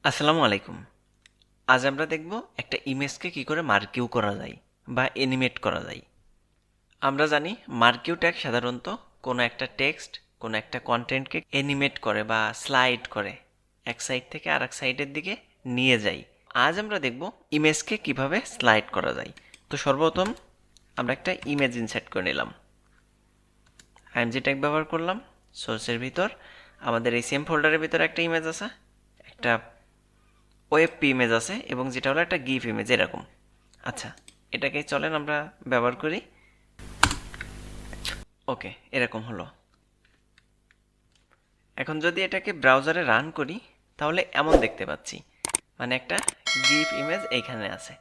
আসসালামু আলাইকুম। আজ আমরা দেখব একটা ইমেজকে কি করে মার্কিউ করা যায় বা অ্যানিমেট করা যায়। আমরা জানি মার্কিউ ট্যাগ সাধারণত কোনো একটা টেক্সট, কোনো একটা কন্টেন্টকে অ্যানিমেট করে বা স্লাইড করে এক সাইড থেকে আরেক সাইডের দিকে নিয়ে যায়। আজ আমরা দেখব ইমেজকে কিভাবে স্লাইড করা যায়। তো সর্বপ্রথম আমরা একটা ইমেজ ইনসার্ট করে নিলাম। আইএমজি ট্যাগ ব্যবহার করলাম। সোর্সের ভিতর আমাদের এই সেম ফোল্ডারের ভিতরে একটা ইমেজ আছে, একটা ওয়েবপি ইমেজ আছে এবং যেটা হলো একটা গিফ ইমেজ এরকম। আচ্ছা, এটাকে চলেন আমরা ব্যবহার করি। ওকে, এরকম হলো। এখন যদি এটাকে ব্রাউজারে রান করি তাহলে এমন দেখতে পাচ্ছি, মানে একটা গিফ ইমেজ এইখানে আছে।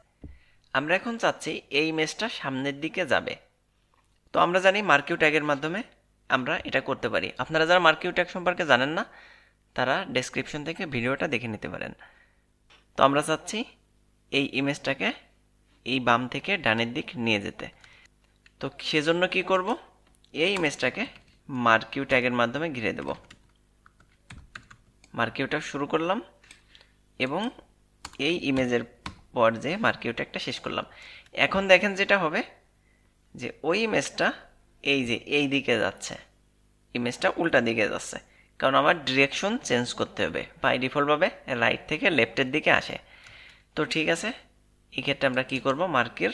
আমরা এখন চাচ্ছি এই ইমেজটা সামনের দিকে যাবে। তো আমরা জানি মার্কিউ ট্যাগের মাধ্যমে আমরা এটা করতে পারি। আপনারা যারা মার্কিউ ট্যাগ সম্পর্কে জানেন না তারা ডেসক্রিপশন থেকে ভিডিওটা দেখে নিতে পারেন। তো আমরা চাচ্ছি এই ইমেজটাকে এই বাম থেকে ডানের দিক নিয়ে যেতে। তো সেজন্য কি করব, এই ইমেজটাকে মার্কিউ ট্যাগের মাধ্যমে ঘিরে দেব। মার্কিউ ট্যাগ শুরু করলাম এবং এই ইমেজের পর যে মার্কিউ ট্যাগটা শেষ করলাম। এখন দেখেন যেটা হবে যে ওই ইমেজটা এই যে এই দিকে যাচ্ছে, ইমেজটা উল্টা দিকে যাচ্ছে, কারণ আমার ডিরেকশন চেঞ্জ করতে হবে। বাই ডিফল্টভাবে রাইট থেকে লেফটের দিকে আসে। তো ঠিক আছে, এক্ষেত্রে আমরা কি করব, মার্কের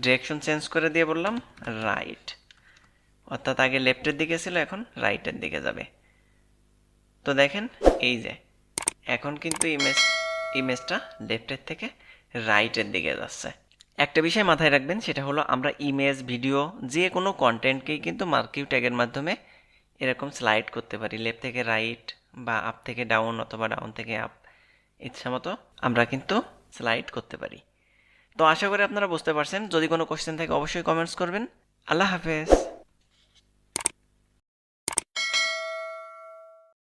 ডিরেকশন চেঞ্জ করে দিয়ে বললাম রাইট, অর্থাৎ আগে লেফটের দিকে ছিল এখন রাইটের দিকে যাবে। তো দেখেন এই যে এখন কিন্তু ইমেজটা লেফটের থেকে রাইটের দিকে যাচ্ছে। একটা বিষয় মাথায় রাখবেন, সেটা হলো আমরা ইমেজ, ভিডিও, যে কোনো কন্টেন্টকেই কিন্তু মার্কিউ ট্যাগের মাধ্যমে এরকম স্লাইড করতে পারি। লেফট থেকে রাইট বা আপ থেকে ডাউন অথবা ডাউন থেকে আপ, ইচ্ছা মতো আমরা কিন্তু স্লাইড করতে পারি। তো আশা করি আপনারা বুঝতে পারছেন। যদি কোনো কোশ্চেন থাকে অবশ্যই কমেন্টস করবেন। আল্লাহ হাফেজ।